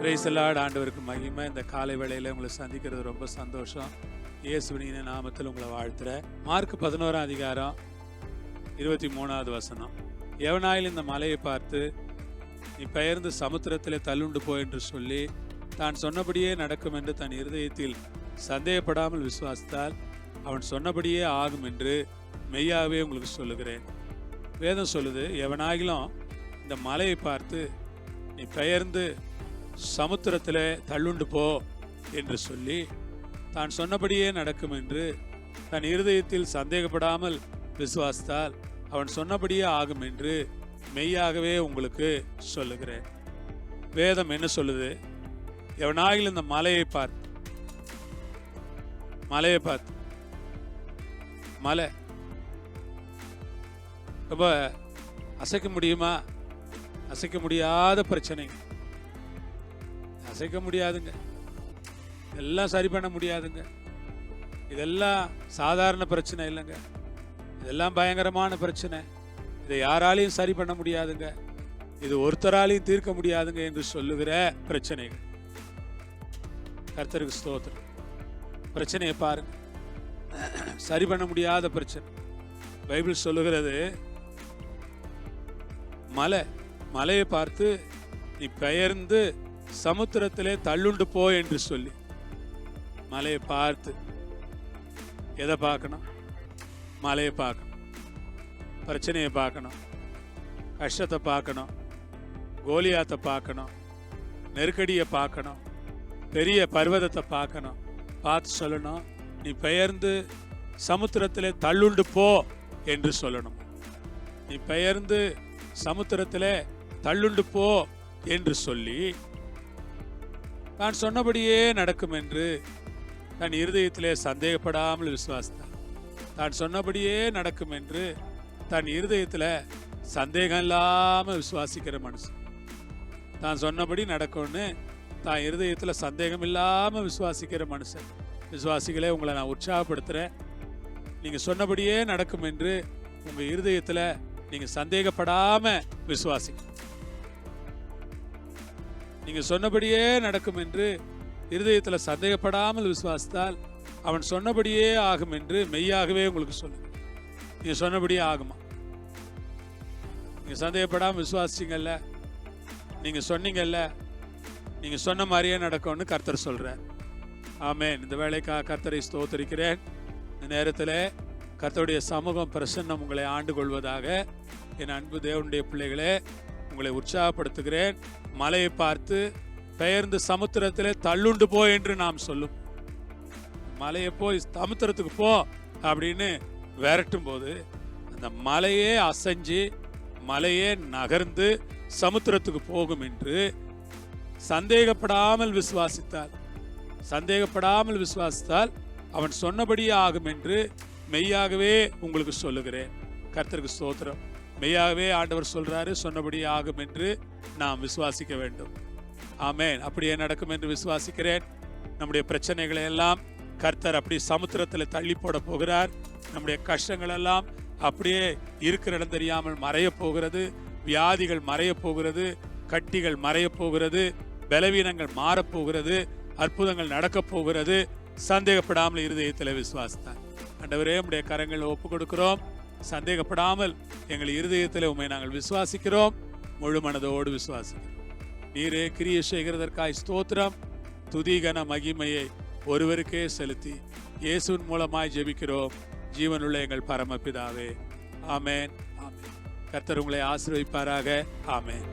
Praise the Lord. ஆண்டவருக்கு மகிமை. இந்த காலை வேளையில் உங்களை சந்திக்கிறது ரொம்ப சந்தோஷம். இயேசுவின் நாமத்தில் உங்களை வாழ்த்துறேன். மார்க் 11ஆம் அதிகாரம் 23வது வசனம். எவனாயில் இந்த மலையை பார்த்து நீ பெயர்ந்து சமுத்திரத்திலே தள்ளுண்டு போ என்று சொல்லி தான் சொன்னபடியே நடக்கும் என்று தன் இருதயத்தில் சந்தேகப்படாமல் விசுவாசித்தால் அவன் சொன்னபடியே ஆகும் என்று மெய்யாகவே உங்களுக்கு சொல்லுகிறேன். வேதம் சொல்லுது, எவனாகிலும் இந்த மலையை பார்த்து நீ பெயர்ந்து சமுத்திரத்தில் தள்ளுண்டு போ என்று சொல்லி தான் சொன்னபடியே நடக்கும் என்று தன் இருதயத்தில் சந்தேகப்படாமல் விசுவாசித்தால் அவன் சொன்னபடியே ஆகும் என்று மெய்யாகவே உங்களுக்கு சொல்லுகிறேன். வேதம் என்ன சொல்லுது? எவனாகிலும் இந்த மலையை பார்த்து மலை ரொம்ப அசைக்க முடியுமா? அசைக்க முடியாத பிரச்சனைங்க. அசைக்க முடியாதுங்க. இதெல்லாம் சரி பண்ண முடியாதுங்க. இதெல்லாம் சாதாரண பிரச்சனை இல்லைங்க. இதெல்லாம் பயங்கரமான பிரச்சனை. இதை யாராலையும் சரி பண்ண முடியாதுங்க. இது ஒருத்தராலையும் தீர்க்க முடியாதுங்க என்று சொல்லுகிற பிரச்சனைகள். கர்த்தருக்கு ஸ்தோத்திரம். பிரச்சனையை பாருங்க, சரி பண்ண முடியாத பிரச்சனை. பைபிள் சொல்லுகிறது, மலையை பார்த்து நீ பெயர்ந்து சமுத்திரத்திலே தள்ளுண்டு போ என்று சொல்லி. மலையை பார்த்து எதை பார்க்கணும்? மலையை பார்க்கணும், பிரச்சனையை பார்க்கணும், கஷ்டத்தை பார்க்கணும், கோலியாத்தை பார்க்கணும், நெருக்கடியை பார்க்கணும், பெரிய பர்வதத்தை பார்க்கணும். பார்த்து சொல்லணும், நீ பெயர்ந்து சமுத்திரத்திலே தள்ளுண்டு போ என்று சொல்லணும். நீ பெயர்ந்து சமுத்திரத்திலே தள்ளுண்டு போ என்று சொல்லி தான் சொன்னபடியே நடக்கும் என்று தன் இருதயத்திலே சந்தேகப்படாமல் விசுவாசித்தார். தான் சொன்னபடியே நடக்கும் என்று தன் இருதயத்தில் சந்தேகம் இல்லாமல் விசுவாசிக்கிற மனுஷன். தான் சொன்னபடி நடக்கும்னு தான் இருதயத்தில் சந்தேகம் இல்லாமல் விசுவாசிக்கிற மனுஷன். விசுவாசிகளே, உங்களை நான் உற்சாகப்படுத்துகிறேன். நீங்கள் சொன்னபடியே நடக்கும் என்று உங்கள் இருதயத்தில் நீங்கள் சந்தேகப்படாமல் விசுவாசிக்க. நீங்கள் சொன்னபடியே நடக்கும் என்று இருதயத்தில் சந்தேகப்படாமல் விசுவாசித்தால் அவன் சொன்னபடியே ஆகும் என்று மெய்யாகவே உங்களுக்கு சொல்லுங்க. நீங்கள் சொன்னபடியே ஆகுமா? நீங்கள் சந்தேகப்படாமல் விசுவாசிங்கல்ல, நீங்கள் சொன்னீங்கல்ல, நீங்கள் சொன்ன மாதிரியே நடக்கும்னு கர்த்தர் சொல்கிறார். ஆமென். இந்த வேலைக்காக கர்த்தரை ஸ்தோத்திரிக்கிறேன். இந்த நேரத்தில் கர்த்தருடைய சமூகம் பிரசன்னம் உங்களை ஆண்டு கொள்வதாக. என் அன்பு தேவனுடைய பிள்ளைகளே, உங்களை உற்சாகப்படுத்துகிறேன். மலையை பார்த்து பெயர்ந்து சமுத்திரத்திலே தள்ளுண்டு போ என்று நாம் சொல்லும். மலையை போய் சமுத்திரத்துக்கு போ அப்படின்னு விரட்டும் போது அந்த மலையே அசைஞ்சு மலையே நகர்ந்து சமுத்திரத்துக்கு போகும் என்று சந்தேகப்படாமல் விசுவாசித்தால் அவன் சொன்னபடியே ஆகும் என்று மெய்யாகவே உங்களுக்கு சொல்லுகிறேன். கர்த்தருக்கு ஸ்தோத்திரம். மெய்யாகவே ஆண்டவர் சொல்றாரு, சொன்னபடியே ஆகும் என்று நாம் விசுவாசிக்க வேண்டும். ஆமென். அப்படியே நடக்கும் என்று விசுவாசிக்கிறேன். நம்முடைய பிரச்சனைகளை எல்லாம் கர்த்தர் அப்படி சமுத்திரத்தில் தள்ளி போட போகிறார். நம்முடைய கஷ்டங்கள் எல்லாம் அப்படியே இருக்கிற இடம் தெரியாமல் மறைய போகிறது. வியாதிகள் மறைய போகிறது, கட்டிகள் மறைய போகிறது, பலவீனங்கள் மாறப்போகிறது, அற்புதங்கள் நடக்க போகிறது. சந்தேகப்படாமல் இருதயத்தில் விசுவாசித்தார். ஆண்டவரே, உம்முடைய கரங்கள் ஒப்பு கொடுக்கிறோம். சந்தேகப்படாமல் எங்கள் இருதயத்தில் உம்மை நாங்கள் விசுவாசிக்கிறோம். முழு மனதோடு விசுவாசிக்கிறோம். நீரே கிரியை செய்கிறதற்காய் ஸ்தோத்திரம். துதிகன மகிமையை ஒருவருக்கே செலுத்தி இயேசுவின் மூலமாய் ஜெபிக்கிறோம் ஜீவனுள்ள எங்கள் பரமபிதாவே. ஆமென். ஆமென். கர்த்தர் உங்களை ஆசீர்வதிப்பாராக. ஆமென்.